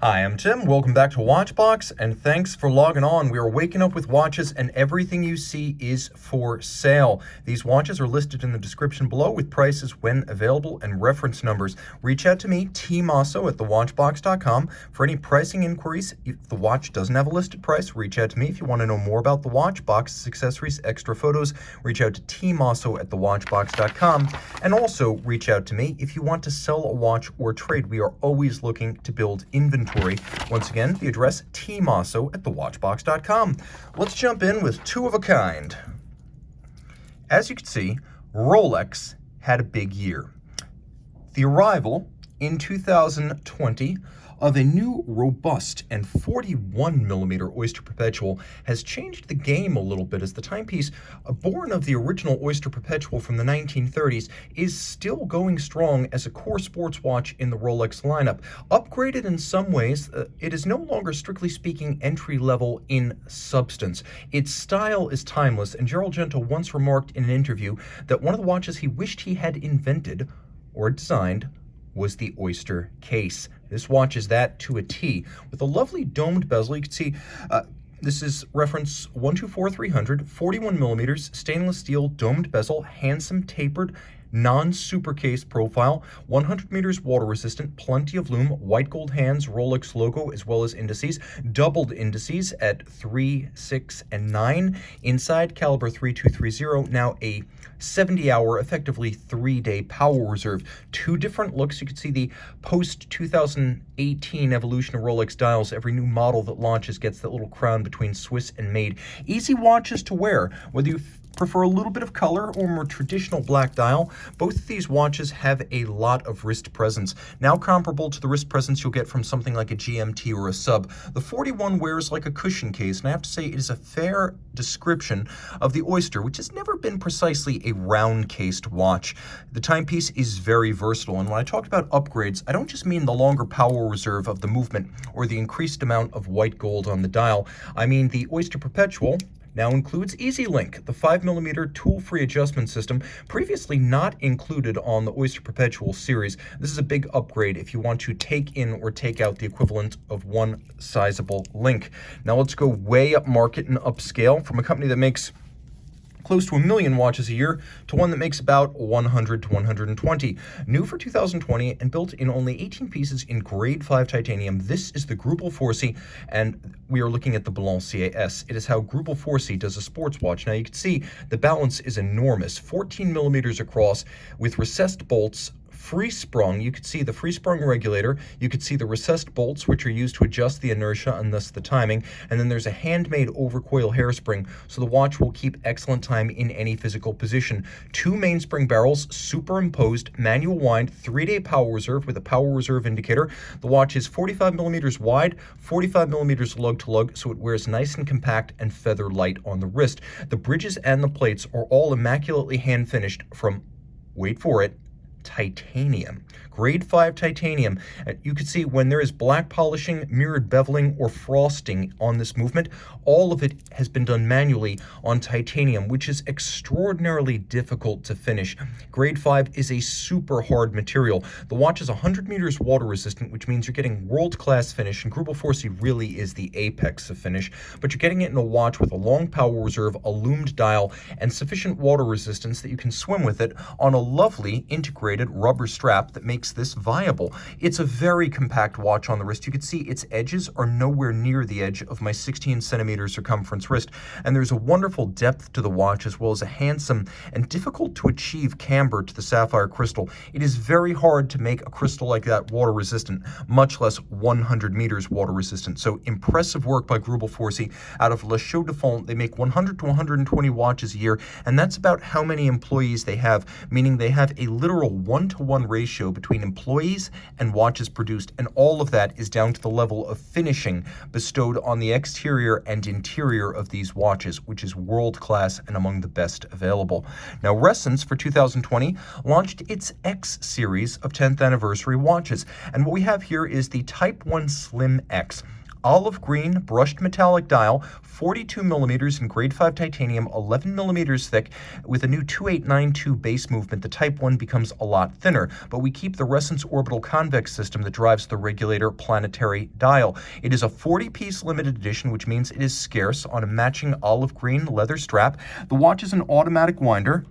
Hi, I'm Tim. Welcome back to WatchBox, and thanks for logging on. We are waking up with watches, and everything you see is for sale. These watches are listed in the description below with prices when available and reference numbers. Reach out to me, tmosso at thewatchbox.com, for any pricing inquiries. If the watch doesn't have a listed price, reach out to me. If you want to know more about the watch, boxes, accessories, extra photos, reach out to tmosso at thewatchbox.com. And also reach out to me if you want to sell a watch or trade. We are always looking to build inventory. Once again, the address tmosso at thewatchbox.com. Let's jump in with two of a kind. As you can see, Rolex had a big year. The arrival in 2020 of a new robust and 41mm Oyster Perpetual has changed the game a little bit, as the timepiece, born of the original Oyster Perpetual from the 1930s, is still going strong as a core sports watch in the Rolex lineup. Upgraded in some ways, it is no longer, strictly speaking, entry-level in substance. Its style is timeless, and Gerald Gento once remarked in an interview that one of the watches he wished he had invented or designed was the Oyster case. This watch is that to a T, with a lovely domed bezel. You can see this is reference 124300, 41mm, stainless steel domed bezel, handsome tapered, non-super case profile, 100 meters water resistant, plenty of lume, white gold hands, Rolex logo, as well as indices, doubled indices at 3, 6, and 9. Inside, caliber 3230, now a 70-hour, effectively 3-day power reserve. Two different looks. You can see the post-2018 evolution of Rolex dials. Every new model that launches gets that little crown between Swiss and made. Easy watches to wear, whether you prefer a little bit of color or more traditional black dial. Both of these watches have a lot of wrist presence, now comparable to the wrist presence you'll get from something like a GMT or a Sub. The 41 wears like a cushion case, and I have to say it is a fair description of the Oyster, which has never been precisely a round-cased watch. The timepiece is very versatile, and when I talked about upgrades, I don't just mean the longer power reserve of the movement or the increased amount of white gold on the dial. I mean the Oyster Perpetual now includes EasyLink, the 5mm tool-free adjustment system, previously not included on the Oyster Perpetual series. This is a big upgrade if you want to take in or take out the equivalent of one sizable link. Now let's go way up market and upscale, from a company that makes close to 1 million watches a year to one that makes about 100 to 120. New for 2020 and built in only 18 pieces in grade 5 titanium, this is the Greubel Forsey, and we are looking at the Balancier S. It is how Greubel Forsey does a sports watch. Now you can see the balance is enormous, 14mm across with recessed bolts, free sprung. You could see the free sprung regulator. You could see the recessed bolts, which are used to adjust the inertia and thus the timing. And then there's a handmade overcoil hairspring, so the watch will keep excellent time in any physical position. Two mainspring barrels, superimposed, manual wind, 3-day power reserve with a power reserve indicator. The watch is 45mm wide, 45mm lug to lug, so it wears nice and compact and feather light on the wrist. The bridges and the plates are all immaculately hand finished from, wait for it, titanium. Grade 5 titanium. You can see when there is black polishing, mirrored beveling, or frosting on this movement, all of it has been done manually on titanium, which is extraordinarily difficult to finish. Grade 5 is a super hard material. The watch is 100 meters water resistant, which means you're getting world-class finish, and Greubel Forsey really is the apex of finish, but you're getting it in a watch with a long power reserve, a loomed dial, and sufficient water resistance that you can swim with it on a lovely integrated rubber strap that makes this viable. It's a very compact watch on the wrist. You can see its edges are nowhere near the edge of my 16cm circumference wrist, and there's a wonderful depth to the watch, as well as a handsome and difficult to achieve camber to the sapphire crystal. It is very hard to make a crystal like that water resistant, much less 100 meters water resistant. So impressive work by Greubel Forsey. Out of La Chaux de Fonds, they make 100 to 120 watches a year, and that's about how many employees they have, meaning they have a literal 1-to-1 ratio between employees and watches produced, and all of that is down to the level of finishing bestowed on the exterior and interior of these watches, which is world-class and among the best available. Now, Ressence for 2020 launched its X series of 10th anniversary watches, and what we have here is the Type 1 Slim X. olive green brushed metallic dial, 42 millimeters in grade 5 titanium, 11 millimeters thick. With a new 2892 base movement, the Type 1 becomes a lot thinner, but we keep the Resonance orbital convex system that drives the regulator planetary dial. It is a 40-piece limited edition, which means it is scarce, on a matching olive green leather strap. The watch is an automatic winder,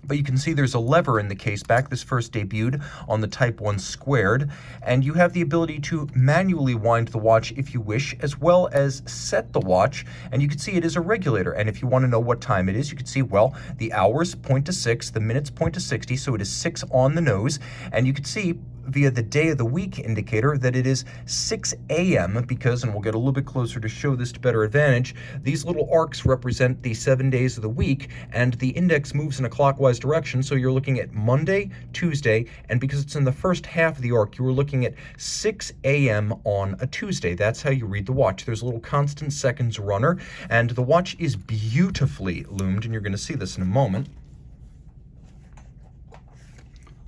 but you can see there's a lever in the case back. This first debuted on the Type 1 squared, and you have the ability to manually wind the watch if you wish, as well as set the watch, and you can see it is a regulator. And if you want to know what time it is, you can see, well, the hours point to 6, the minutes point to 60, so it is 6 on the nose, and you can see via the day of the week indicator that it is 6 a.m. because, and we'll get a little bit closer to show this to better advantage, these little arcs represent the 7 days of the week, and the index moves in a clockwise direction, so you're looking at Monday, Tuesday, and because it's in the first half of the arc, you are looking at 6 a.m. on a Tuesday. That's how you read the watch. There's a little constant seconds runner, and the watch is beautifully loomed, and you're going to see this in a moment.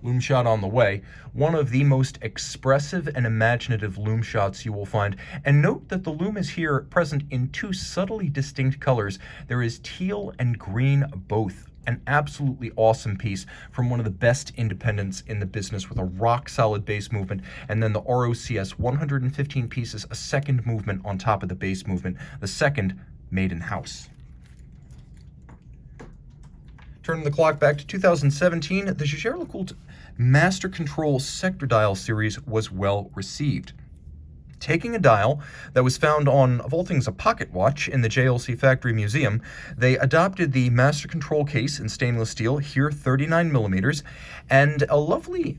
Loom shot on the way. One of the most expressive and imaginative loom shots you will find. And note that the loom is here present in two subtly distinct colors. There is teal and green both. An absolutely awesome piece from one of the best independents in the business, with a rock-solid base movement, and then the ROCS 115 pieces, a second movement on top of the base movement, the second made in-house. Turning the clock back to 2017, the Jaeger-LeCoultre Master Control Sector Dial series was well received. Taking a dial that was found on, of all things, a pocket watch in the JLC Factory Museum, they adopted the Master Control case in stainless steel, here 39 millimeters, and a lovely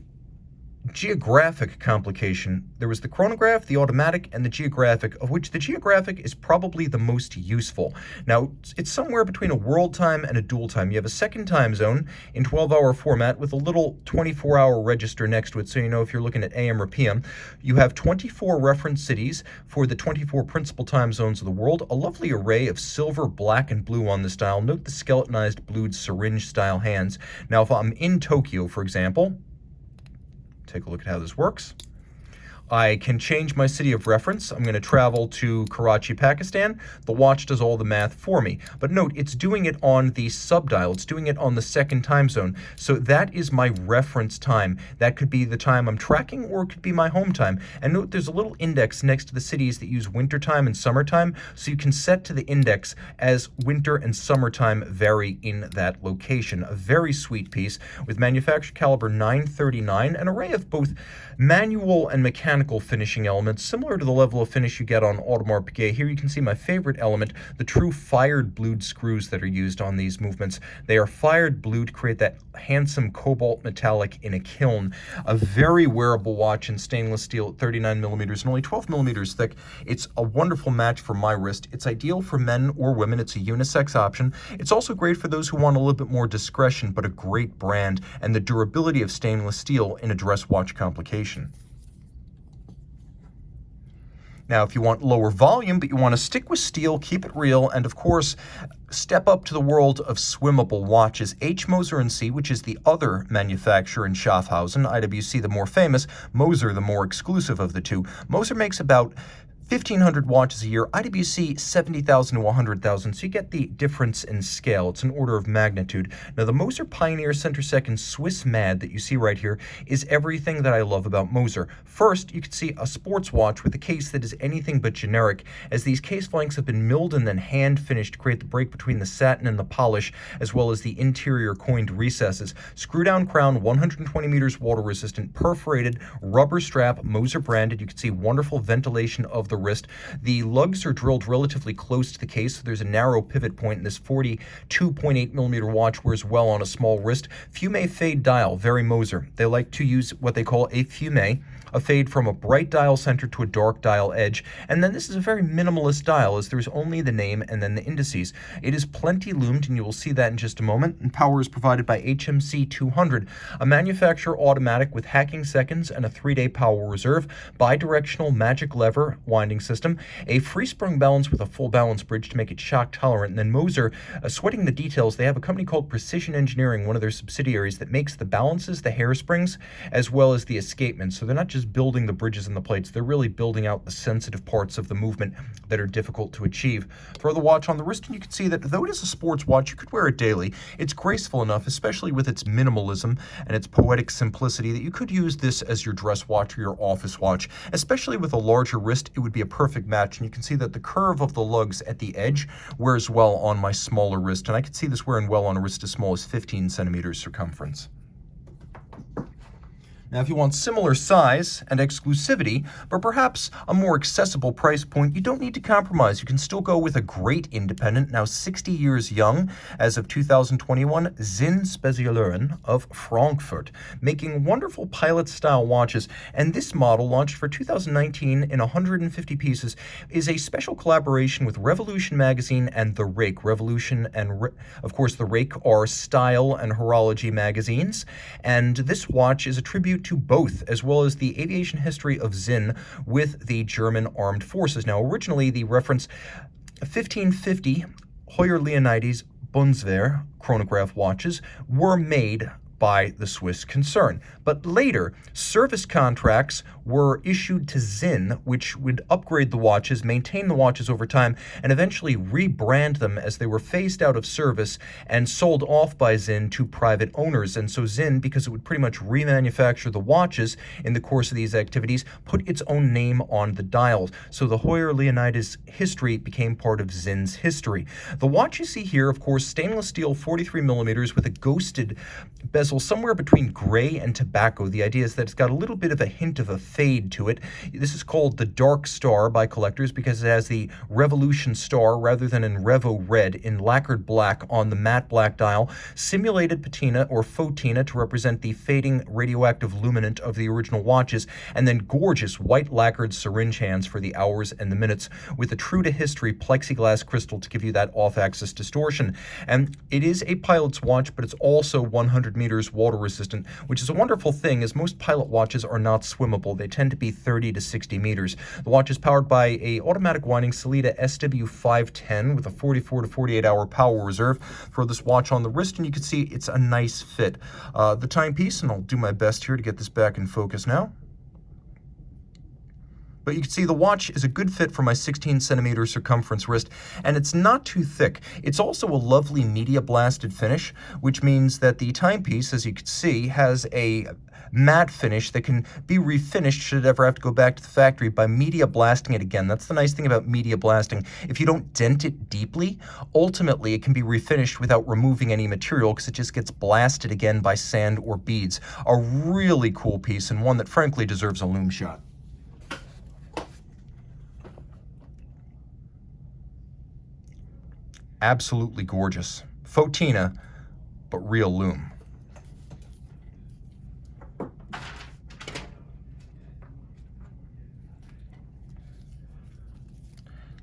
geographic complication. There was the chronograph, the automatic, and the geographic, of which the geographic is probably the most useful. Now, it's somewhere between a world time and a dual time. You have a second time zone in 12-hour format with a little 24-hour register next to it, so you know if you're looking at AM or PM. You have 24 reference cities for the 24 principal time zones of the world, a lovely array of silver, black, and blue on this dial. Note the skeletonized blued syringe-style hands. Now, if I'm in Tokyo, for example, take a look at how this works. I can change my city of reference. I'm going to travel to Karachi, Pakistan. The watch does all the math for me. But note, it's doing it on the subdial. It's doing it on the second time zone. So that is my reference time. That could be the time I'm tracking, or it could be my home time. And note, there's a little index next to the cities that use winter time and summertime. So you can set to the index as winter and summertime vary in that location. A very sweet piece with manufacturer caliber 939, an array of both manual and mechanical finishing elements, similar to the level of finish you get on Audemars Piguet. Here you can see my favorite element, the true fired blued screws that are used on these movements. They are fired blue to create that handsome cobalt metallic in a kiln. A very wearable watch in stainless steel at 39 millimeters and only 12 millimeters thick. It's a wonderful match for my wrist. It's ideal for men or women. It's a unisex option. It's also great for those who want a little bit more discretion, but a great brand and the durability of stainless steel in a dress watch complication. Now, if you want lower volume, but you want to stick with steel, keep it real, and of course, step up to the world of swimmable watches, H. Moser & C., which is the other manufacturer in Schaffhausen, IWC the more famous, Moser the more exclusive of the two. Moser makes about 1,500 watches a year, IWC 70,000 to 100,000, so you get the difference in scale. It's an order of magnitude. Now, the Moser Pioneer Center Second Swiss Mad that you see right here is everything that I love about Moser. First, you can see a sports watch with a case that is anything but generic, as these case flanks have been milled and then hand finished to create the break between the satin and the polish, as well as the interior coined recesses. Screw down crown, 120 meters water resistant, perforated, rubber strap, Moser branded. You can see wonderful ventilation of the wrist. The lugs are drilled relatively close to the case, so there's a narrow pivot point, and this 42.8 millimeter watch wears well on a small wrist. Fume fade dial, very Moser. They like to use what they call a fume, a fade from a bright dial center to a dark dial edge. And then this is a very minimalist dial, as there's only the name and then the indices. It is plenty loomed, and you will see that in just a moment. And power is provided by HMC 200, a manufacturer automatic with hacking seconds and a 3-day power reserve, bi-directional magic lever winding system, a free sprung balance with a full balance bridge to make it shock tolerant. And then Moser, sweating the details, they have a company called Precision Engineering, one of their subsidiaries, that makes the balances, the hairsprings, as well as the escapements. So they're not just just building the bridges and the plates. They're really building out the sensitive parts of the movement that are difficult to achieve. Throw the watch on the wrist, and you can see that though it is a sports watch, you could wear it daily. It's graceful enough, especially with its minimalism and its poetic simplicity, that you could use this as your dress watch or your office watch. Especially with a larger wrist, it would be a perfect match. And you can see that the curve of the lugs at the edge wears well on my smaller wrist, and I could see this wearing well on a wrist as small as 15 centimeters circumference. Now, if you want similar size and exclusivity, but perhaps a more accessible price point, you don't need to compromise. You can still go with a great independent, now 60 years young, as of 2021, Sinn Spezialeren of Frankfurt, making wonderful pilot-style watches. And this model, launched for 2019 in 150 pieces, is a special collaboration with Revolution magazine and The Rake. Revolution and, of course, The Rake are style and horology magazines. And this watch is a tribute to both, as well as the aviation history of Sinn with the German armed forces. Now, originally, the reference 1550 Heuer Leonidas Bundeswehr chronograph watches were made by the Swiss concern. But later, service contracts were issued to Sinn, which would upgrade the watches, maintain the watches over time, and eventually rebrand them as they were phased out of service and sold off by Sinn to private owners. And so Sinn, because it would pretty much remanufacture the watches in the course of these activities, put its own name on the dials. So the Heuer Leonidas history became part of Sinn's history. The watch you see here, of course, stainless steel 43 millimeters with a ghosted bezel somewhere between gray and tobacco. The idea is that it's got a little bit of a hint of a fade to it. This is called the Dark Star by collectors because it has the Revolution star rather than in Revo red in lacquered black on the matte black dial, simulated patina or photina to represent the fading radioactive luminant of the original watches, and then gorgeous white lacquered syringe hands for the hours and the minutes with a true to history plexiglass crystal to give you that off-axis distortion. And it is a pilot's watch, but it's also 100 meters water resistant, which is a wonderful thing as most pilot watches are not swimmable. They tend to be 30 to 60 meters. The watch is powered by a automatic winding Sellita SW510 with a 44 to 48 hour power reserve. Throw this watch on the wrist and you can see it's a nice fit. The timepiece, and I'll do my best here to get this back in focus now. But you can see the watch is a good fit for my 16 centimeter circumference wrist, and it's not too thick. It's also a lovely media blasted finish, which means that the timepiece, as you can see, has a matte finish that can be refinished should it ever have to go back to the factory by media blasting it again. That's the nice thing about media blasting. If you don't dent it deeply, ultimately it can be refinished without removing any material because it just gets blasted again by sand or beads. A really cool piece, and one that frankly deserves a Loomed shot. Absolutely gorgeous. Photina, but real Loomed.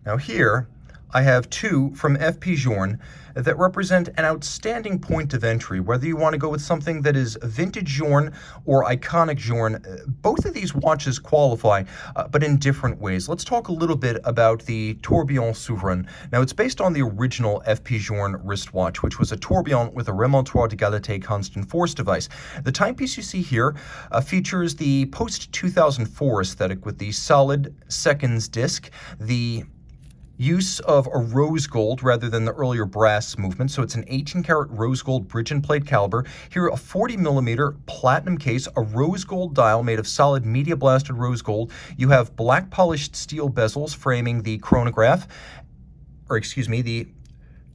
Now here, I have two from F.P. Journe that represent an outstanding point of entry. Whether you want to go with something that is vintage Journe or iconic Journe, both of these watches qualify, but in different ways. Let's talk a little bit about the Tourbillon Souverain. Now, it's based on the original F.P. Journe wristwatch, which was a tourbillon with a remontoir d'égalité constant force device. The timepiece you see here features the post-2004 aesthetic with the solid seconds disc, the use of a rose gold rather than the earlier brass movement. So it's an 18-karat rose gold bridge and plate caliber. Here, a 40 millimeter platinum case, a rose gold dial made of solid media blasted rose gold. You have black polished steel bezels framing the chronograph, or excuse me, the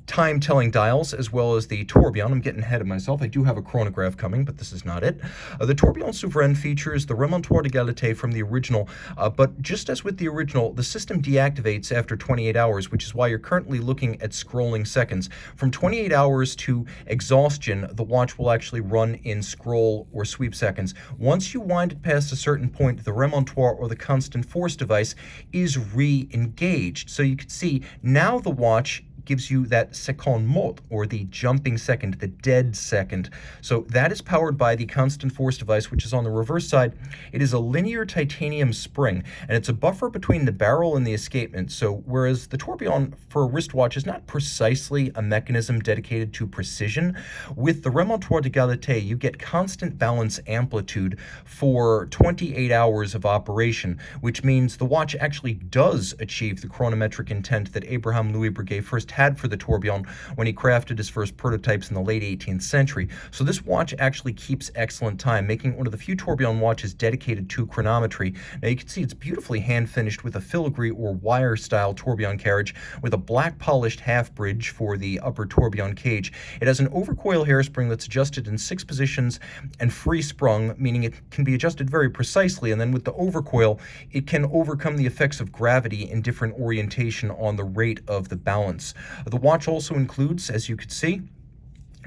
time-telling dials, as well as the tourbillon. I'm getting ahead of myself. I do have a chronograph coming, but this is not it. The Tourbillon Souverain features the remontoir d'égalité from the original, but just as with the original, the system deactivates after 28 hours, which is why you're currently looking at scrolling seconds. From 28 hours to exhaustion, the watch will actually run in scroll or sweep seconds. Once you wind it past a certain point, the remontoir or the constant force device is re-engaged. So you can see now the watch gives you that seconde mot, or the jumping second, the dead second. So that is powered by the constant force device, which is on the reverse side. It is a linear titanium spring, and it's a buffer between the barrel and the escapement. So whereas the tourbillon for a wristwatch is not precisely a mechanism dedicated to precision, with the remontoir d'égalité, you get constant balance amplitude for 28 hours of operation, which means the watch actually does achieve the chronometric intent that Abraham Louis Breguet first had for the tourbillon when he crafted his first prototypes in the late 18th century. So this watch actually keeps excellent time, making it one of the few tourbillon watches dedicated to chronometry. Now you can see it's beautifully hand finished with a filigree or wire style tourbillon carriage with a black polished half bridge for the upper tourbillon cage. It has an overcoil hairspring that's adjusted in 6 positions and free sprung, meaning it can be adjusted very precisely, and then with the overcoil it can overcome the effects of gravity in different orientation on the rate of the balance. The watch also includes, as you could see,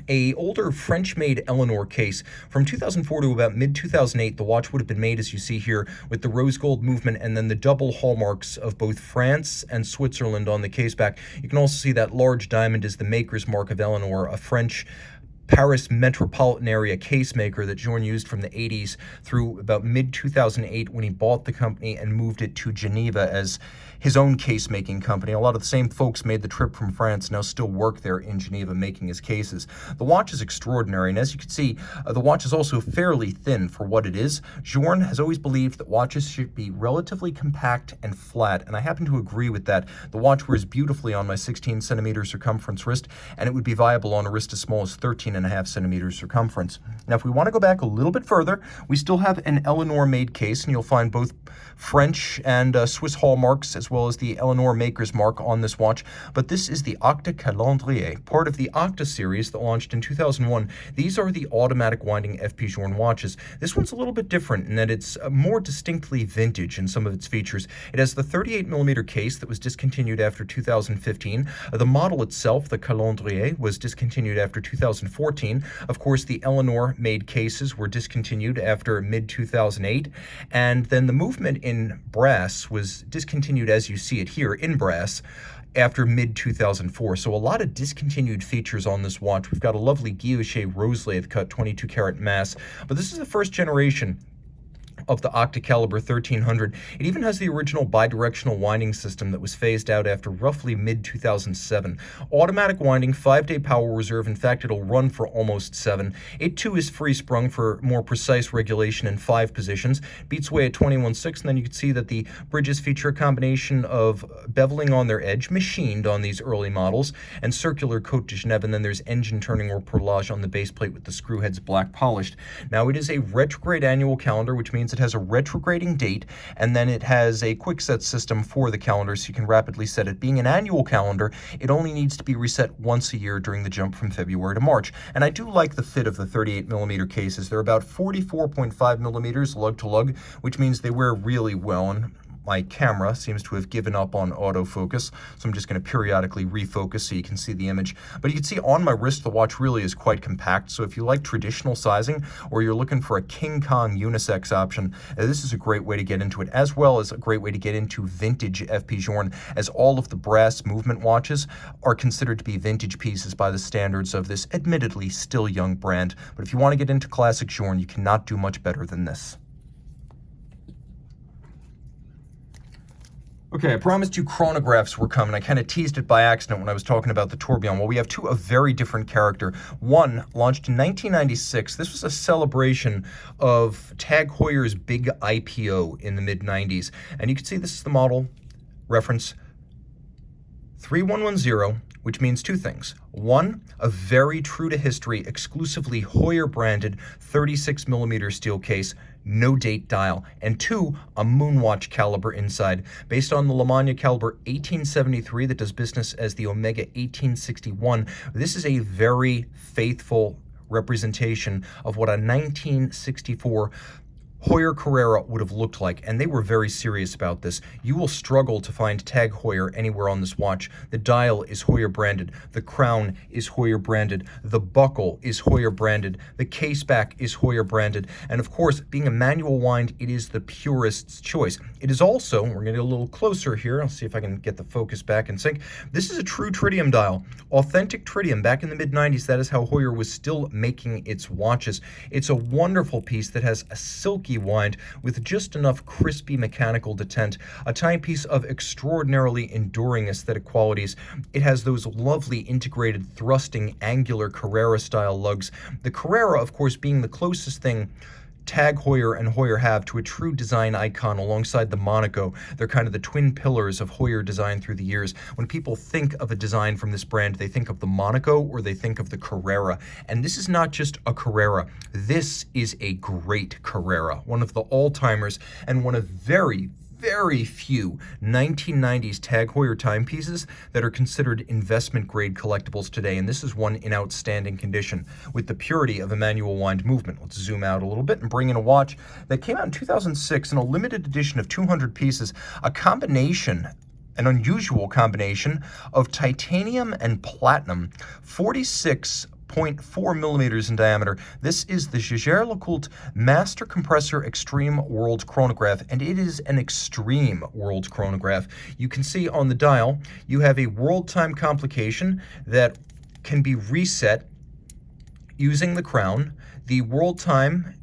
a older French-made Eleanor case. From 2004 to about mid-2008, the watch would have been made, as you see here, with the rose gold movement and then the double hallmarks of both France and Switzerland on the case back. You can also see that large diamond is the maker's mark of Eleanor, a French Paris metropolitan area case maker that Journe used from the 80s through about mid-2008 when he bought the company and moved it to Geneva as his own case-making company. A lot of the same folks made the trip from France now still work there in Geneva making his cases. The watch is extraordinary, and as you can see, the watch is also fairly thin for what it is. Journe has always believed that watches should be relatively compact and flat, and I happen to agree with that. The watch wears beautifully on my 16-centimeter circumference wrist, and it would be viable on a wrist as small as 13.5 centimeters circumference. Now, if we want to go back a little bit further, we still have an Eleanor-made case, and you'll find both French and Swiss hallmarks, as well as the Eleanor maker's mark on this watch. But this is the Octa Calendrier, part of the Octa series that launched in 2001. These are the automatic winding FP Journe watches. This one's a little bit different in that it's more distinctly vintage in some of its features. It has the 38mm case that was discontinued after 2015. The model itself, the Calendrier, was discontinued after 2014. Of course, the Eleanor made cases were discontinued after mid-2008. And then the movement in brass was discontinued, as you see it here, in brass, after mid-2004. So a lot of discontinued features on this watch. We've got a lovely guilloche rose lathe cut 22-karat mass, but this is the first generation of the Octacaliber 1300. It even has the original bidirectional winding system that was phased out after roughly mid-2007. Automatic winding, 5-day power reserve. In fact, it'll run for almost 7. It too is free sprung for more precise regulation in 5 positions. Beats away at 21.6, and then you can see that the bridges feature a combination of beveling on their edge, machined on these early models, and circular Côte de Genève, and then there's engine turning or perlage on the base plate with the screw heads black polished. Now, it is a retrograde annual calendar, which means it has a retrograding date, and then it has a quick set system for the calendar, so you can rapidly set it. Being an annual calendar, it only needs to be reset once a year during the jump from February to March. And I do like the fit of the 38mm cases. They're about 44.5 millimeters lug to lug, which means they wear really well. And my camera seems to have given up on autofocus, so I'm just going to periodically refocus so you can see the image. But you can see on my wrist, the watch really is quite compact, so if you like traditional sizing or you're looking for a King Kong unisex option, this is a great way to get into it, as well as a great way to get into vintage FP Journe, as all of the brass movement watches are considered to be vintage pieces by the standards of this admittedly still young brand. But if you want to get into classic Journe, you cannot do much better than this. Okay, I promised you chronographs were coming. I kind of teased it by accident when I was talking about the tourbillon. Well, we have two of very different character. One launched in 1996. This was a celebration of Tag Heuer's big IPO in the mid-90s. And you can see this is the model reference 3110, which means two things. One, a very true to history, exclusively Heuer branded 36mm steel case, no date dial, and two, a moonwatch caliber inside, based on the Lemania caliber 1873 that does business as the Omega 1861. This is a very faithful representation of what a 1964 Heuer Carrera would have looked like, and they were very serious about this. You will struggle to find Tag Heuer anywhere on this watch. The dial is Heuer branded, the crown is Heuer branded, the buckle is Heuer branded, the case back is Heuer branded, and of course, being a manual wind, it is the purist's choice. It is also, we're going to get a little closer here, I'll see if I can get the focus back in sync. This is a true tritium dial, authentic tritium. Back in the mid-90s, that is how Heuer was still making its watches. It's a wonderful piece that has a silky wind with just enough crispy mechanical detent, a timepiece of extraordinarily enduring aesthetic qualities. It has those lovely integrated thrusting angular Carrera style lugs. The Carrera, of course, being the closest thing Tag Heuer and Heuer have to a true design icon alongside the Monaco. They're kind of the twin pillars of Heuer design through the years. When people think of a design from this brand, they think of the Monaco or they think of the Carrera. And this is not just a Carrera. This is a great Carrera, one of the all-timers and one of very few 1990s Tag Heuer timepieces that are considered investment-grade collectibles today, and this is one in outstanding condition with the purity of a manual wind movement. Let's zoom out a little bit and bring in a watch that came out in 2006 in a limited edition of 200 pieces, a combination, an unusual combination of titanium and platinum, 46.4 millimeters in diameter. This is the Jaeger-LeCoultre Master Compressor Extreme World Chronograph, and it is an extreme world chronograph. You can see on the dial, you have a world time complication that can be reset using the crown. The world time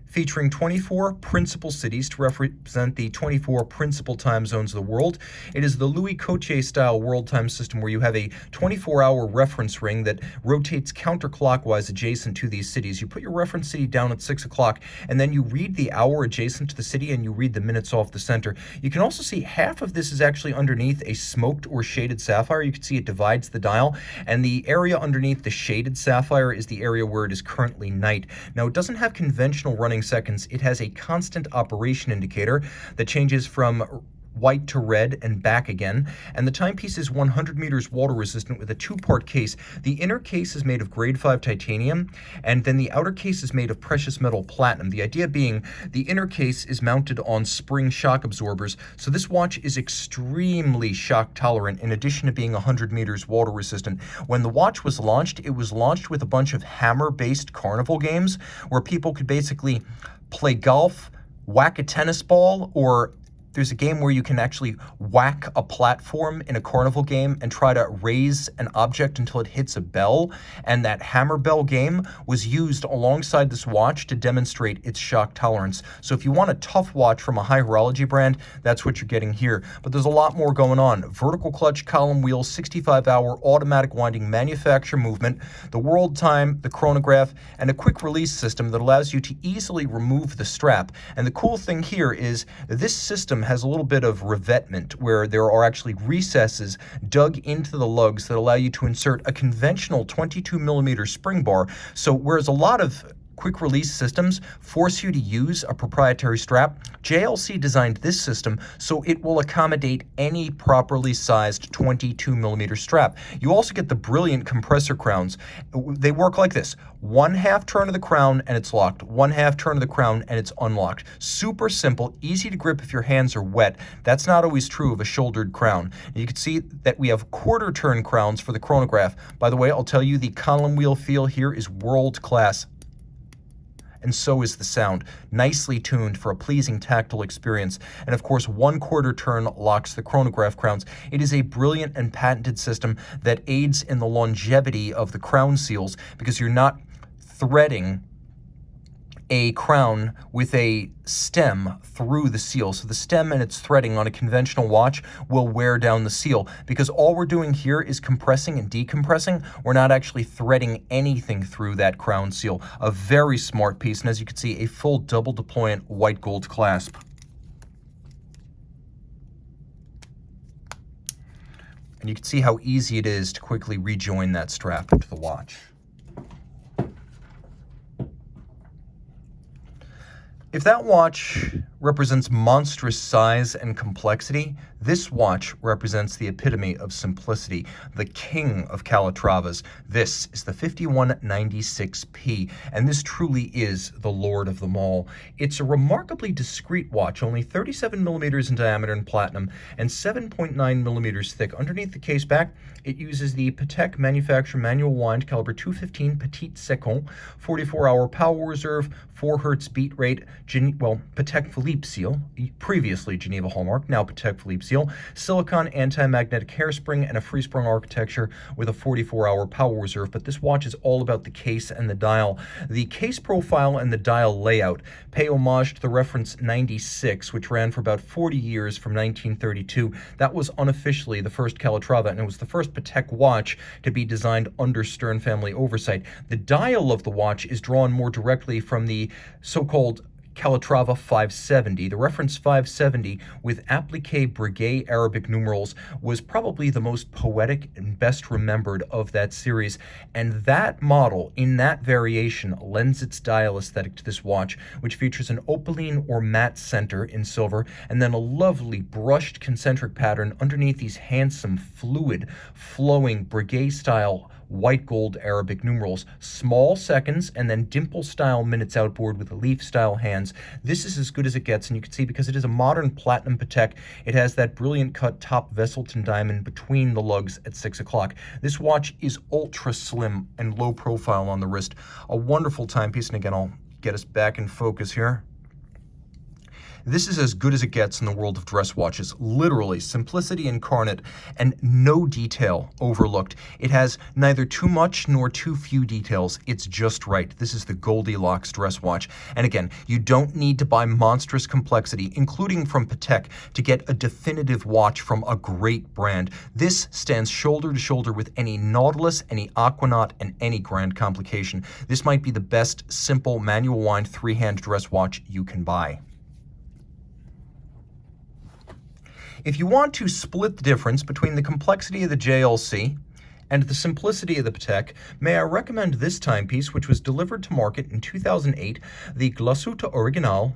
featuring 24 principal cities to represent the 24 principal time zones of the world. It is the Louis Coutier-style world time system where you have a 24-hour reference ring that rotates counterclockwise adjacent to these cities. You put your reference city down at 6 o'clock, and then you read the hour adjacent to the city, and you read the minutes off the center. You can also see half of this is actually underneath a smoked or shaded sapphire. You can see it divides the dial, and the area underneath the shaded sapphire is the area where it is currently night. Now, it doesn't have conventional running seconds. It has a constant operation indicator that changes from white to red and back again, and the timepiece is 100 meters water resistant with a two-part case. The inner case is made of grade 5 titanium, and then the outer case is made of precious metal platinum. The idea being the inner case is mounted on spring shock absorbers, so this watch is extremely shock tolerant in addition to being 100 meters water resistant. When the watch was launched, it was launched with a bunch of hammer-based carnival games where people could basically play golf, whack a tennis ball, or there's a game where you can actually whack a platform in a carnival game and try to raise an object until it hits a bell. And that hammer bell game was used alongside this watch to demonstrate its shock tolerance. So if you want a tough watch from a high horology brand, that's what you're getting here. But there's a lot more going on. Vertical clutch, column wheel, 65-hour automatic winding manufacture movement, the world time, the chronograph, and a quick release system that allows you to easily remove the strap. And the cool thing here is this system has a little bit of revetment where there are actually recesses dug into the lugs that allow you to insert a conventional 22 millimeter spring bar. So whereas a lot of quick release systems force you to use a proprietary strap, JLC designed this system so it will accommodate any properly sized 22 millimeter strap. You also get the brilliant compressor crowns. They work like this: 1/2 turn of the crown and it's locked, 1/2 turn of the crown and it's unlocked. Super simple, easy to grip if your hands are wet. That's not always true of a shouldered crown. You can see that we have 1/4 turn crowns for the chronograph. By the way, I'll tell you, the column wheel feel here is world class. And so is the sound, nicely tuned for a pleasing tactile experience. And of course, 1/4 turn locks the chronograph crowns. It is a brilliant and patented system that aids in the longevity of the crown seals because you're not threading a crown with a stem through the seal. So the stem and its threading on a conventional watch will wear down the seal because all we're doing here is compressing and decompressing. We're not actually threading anything through that crown seal. A very smart piece, and as you can see, a full double deployant white gold clasp. And you can see how easy it is to quickly rejoin that strap to the watch. If that watch represents monstrous size and complexity, this watch represents the epitome of simplicity, the king of Calatravas. This is the 5196P, and this truly is the lord of them all. It's a remarkably discreet watch, only 37 millimeters in diameter in platinum and 7.9 millimeters thick. Underneath the case back, it uses the Patek manufacturer manual wind caliber 215 Petit Second, 44-hour power reserve, 4 Hz beat rate, Patek Philippe seal, previously Geneva hallmark, now Patek Philippe seal, silicon anti-magnetic hairspring, and a free-sprung architecture with a 44-hour power reserve. But this watch is all about the case and the dial. The case profile and the dial layout pay homage to the reference 96, which ran for about 40 years from 1932. That was unofficially the first Calatrava, and it was the first Patek watch to be designed under Stern family oversight. The dial of the watch is drawn more directly from the so-called Calatrava 570. The reference 570 with appliqué Breguet Arabic numerals was probably the most poetic and best remembered of that series, and that model in that variation lends its dial aesthetic to this watch, which features an opaline or matte center in silver and then a lovely brushed concentric pattern underneath these handsome, fluid, flowing Breguet style white gold Arabic numerals, small seconds, and then dimple style minutes outboard with leaf style hands. This is as good as it gets, and you can see because it is a modern platinum Patek, it has that brilliant cut top Vesselton diamond between the lugs at 6 o'clock. This watch is ultra slim and low profile on the wrist. A wonderful timepiece, and again, I'll get us back in focus here. This is as good as it gets in the world of dress watches. Literally, simplicity incarnate and no detail overlooked. It has neither too much nor too few details. It's just right. This is the Goldilocks dress watch. And again, you don't need to buy monstrous complexity, including from Patek, to get a definitive watch from a great brand. This stands shoulder to shoulder with any Nautilus, any Aquanaut, and any Grand Complication. This might be the best simple manual wind three-hand dress watch you can buy. If you want to split the difference between the complexity of the JLC and the simplicity of the Patek, may I recommend this timepiece, which was delivered to market in 2008, the Glasuta Original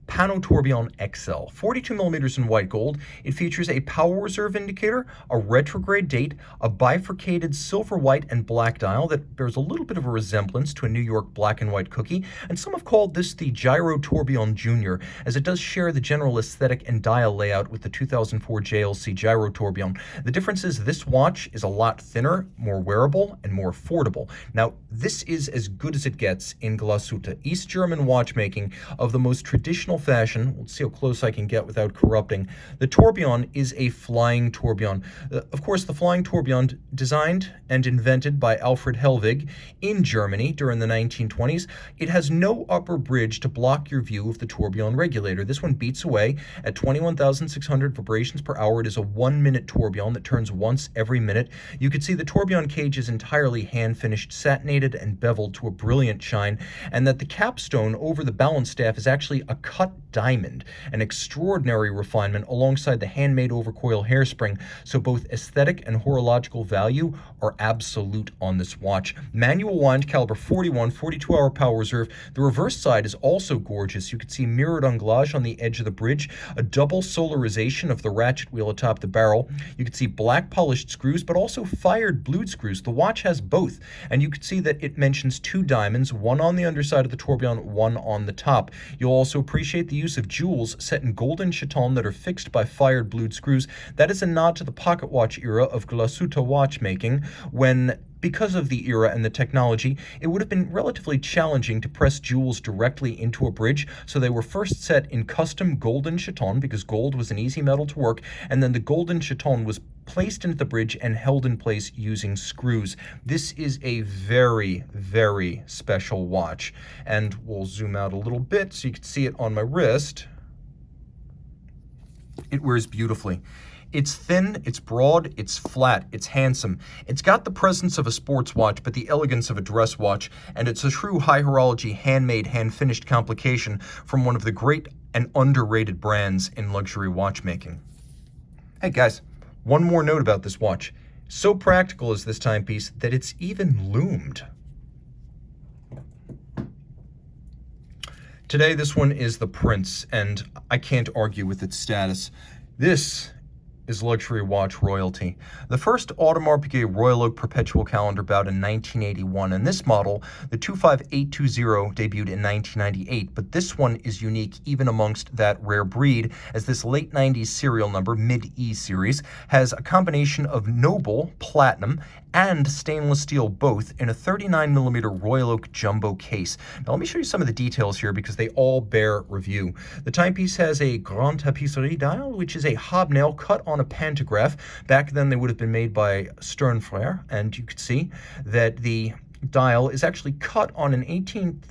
Pano Tourbillon XL, 42 millimeters in white gold. It features a power reserve indicator, a retrograde date, a bifurcated silver, white, and black dial that bears a little bit of a resemblance to a New York black and white cookie, and some have called this the Gyro Tourbillon Jr., as it does share the general aesthetic and dial layout with the 2004 JLC Gyro Tourbillon. The difference is this watch is a lot thinner, more wearable, and more affordable. Now, this is as good as it gets in Glasuta, East German watchmaking of the most traditional fashion. Let's see how close I can get without corrupting. The tourbillon is a flying tourbillon. Of course, the flying tourbillon, designed and invented by Alfred Helwig in Germany during the 1920s. It has no upper bridge to block your view of the tourbillon regulator. This one beats away at 21,600 vibrations per hour. It is a 1-minute tourbillon that turns once every minute. You can see the tourbillon cage is entirely hand-finished, satinated, and beveled to a brilliant shine, and that the capstone over the balance staff is actually a cut diamond, an extraordinary refinement alongside the handmade overcoil hairspring, so both aesthetic and horological value are absolute on this watch. Manual wind caliber 41, 42-hour power reserve. The reverse side is also gorgeous. You can see mirrored anglage on the edge of the bridge, a double solarization of the ratchet wheel atop the barrel. You can see black polished screws, but also fired blued screws. The watch has both, and you can see that it mentions 2 diamonds, one on the underside of the tourbillon, one on the top. You'll also appreciate the use of jewels set in golden chaton that are fixed by fired blued screws. That is a nod to the pocket watch era of Glasuta watchmaking, when, because of the era and the technology, it would have been relatively challenging to press jewels directly into a bridge, so they were first set in custom golden chaton because gold was an easy metal to work, and then the golden chaton was placed into the bridge and held in place using screws. This is a very, very special watch, and we'll zoom out a little bit so you can see it on my wrist. It wears beautifully. It's thin, it's broad, it's flat, it's handsome. It's got the presence of a sports watch, but the elegance of a dress watch, and it's a true high horology, handmade, hand-finished complication from one of the great and underrated brands in luxury watchmaking. Hey guys, one more note about this watch. So practical is this timepiece that it's even loomed. Today, this one is the Prince, and I can't argue with its status. This is luxury watch royalty. The first Audemars Piguet Royal Oak Perpetual Calendar about in 1981, and this model, the 25820, debuted in 1998, but this one is unique even amongst that rare breed, as this late 90s serial number, mid-E series, has a combination of noble, platinum, and stainless steel both in a 39mm Royal Oak jumbo case. Now let me show you some of the details here because they all bear review. The timepiece has a grande tapisserie dial, which is a hobnail cut on a pantograph. Back then they would have been made by Sternfrère, and you could see that the dial is actually cut on an 19th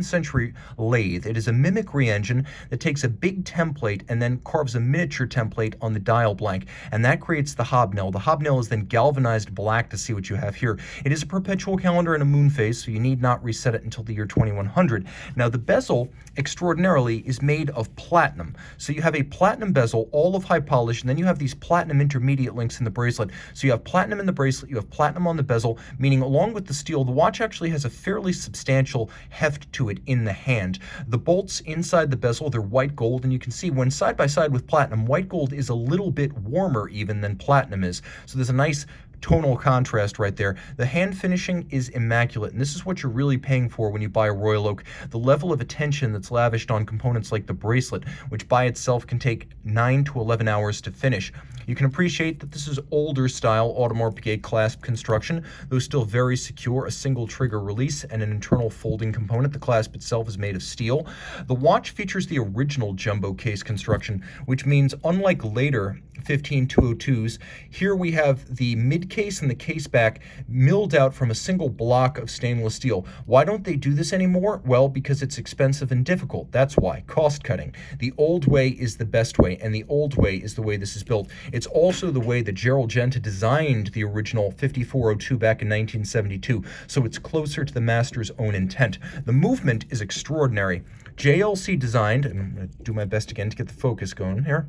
century lathe. It is a mimicry engine that takes a big template and then carves a miniature template on the dial blank, and that creates the hobnail. The hobnail is then galvanized black to see what you have here. It is a perpetual calendar in a moon phase, so you need not reset it until the year 2100. Now the bezel, extraordinarily, is made of platinum. So you have a platinum bezel, all of high polish, and then you have these platinum intermediate links in the bracelet. So you have platinum in the bracelet, you have platinum on the bezel, meaning along with the steel, the watch actually has a fairly substantial heft to it in the hand. The bolts inside the bezel, they're white gold, and you can see when side by side with platinum, white gold is a little bit warmer even than platinum is. So there's a nice tonal contrast right there. The hand finishing is immaculate, and this is what you're really paying for when you buy a Royal Oak. The level of attention that's lavished on components like the bracelet, which by itself can take 9 to 11 hours to finish. You can appreciate that this is older style Audemars Piguet clasp construction, though still very secure, a single trigger release and an internal folding component. The clasp itself is made of steel. The watch features the original jumbo case construction, which means unlike later 15202s, here we have the mid case and the case back milled out from a single block of stainless steel. Why don't they do this anymore? Well, because it's expensive and difficult. That's why. Cost cutting. The old way is the best way, and the old way is the way this is built. It's also the way that Gerald Genta designed the original 5402 back in 1972, so it's closer to the master's own intent. The movement is extraordinary. JLC designed, and I'm going to do my best again to get the focus going here.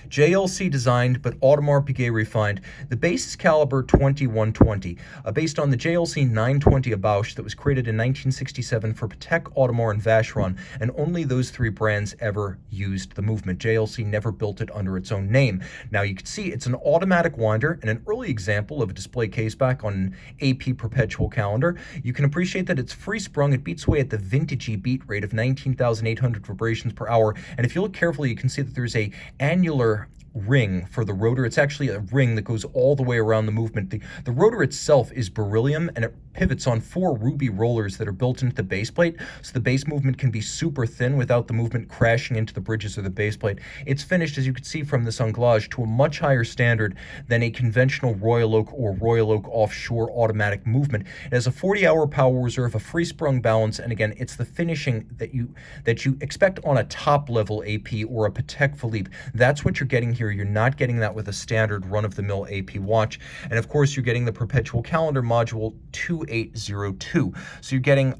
JLC designed, but Audemars Piguet refined. The base is caliber 2120, based on the JLC 920 of Bausch that was created in 1967 for Patek, Audemars, and Vacheron, and only those three brands ever used the movement. JLC never built it under its own name. Now you can see it's an automatic winder and an early example of a display case back on an AP Perpetual Calendar. You can appreciate that it's free sprung. It beats away at the vintagey beat rate of 19,800 vibrations per hour, and if you look carefully, you can see that there's a annular ring for the rotor. It's actually a ring that goes all the way around the movement. The rotor itself is beryllium, and it pivots on 4 ruby rollers that are built into the base plate, so the base movement can be super thin without the movement crashing into the bridges of the base plate. It's finished, as you can see from this anglage, to a much higher standard than a conventional Royal Oak or Royal Oak offshore automatic movement. It has a 40-hour power reserve, a free-sprung balance, and again, it's the finishing that you expect on a top-level AP or a Patek Philippe. That's what you're getting here. You're not getting that with a standard run-of-the-mill AP watch. And of course, you're getting the Perpetual Calendar module 2802. So you're getting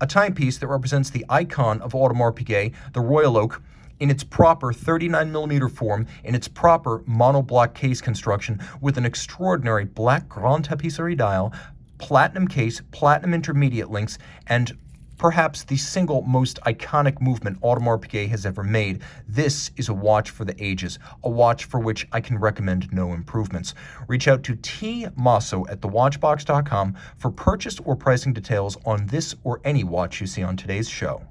a timepiece that represents the icon of Audemars Piguet, the Royal Oak, in its proper 39mm form, in its proper monoblock case construction, with an extraordinary black grande tapisserie dial, platinum case, platinum intermediate links, and perhaps the single most iconic movement Audemars Piguet has ever made. This is a watch for the ages, a watch for which I can recommend no improvements. Reach out to tmosso at thewatchbox.com for purchase or pricing details on this or any watch you see on today's show.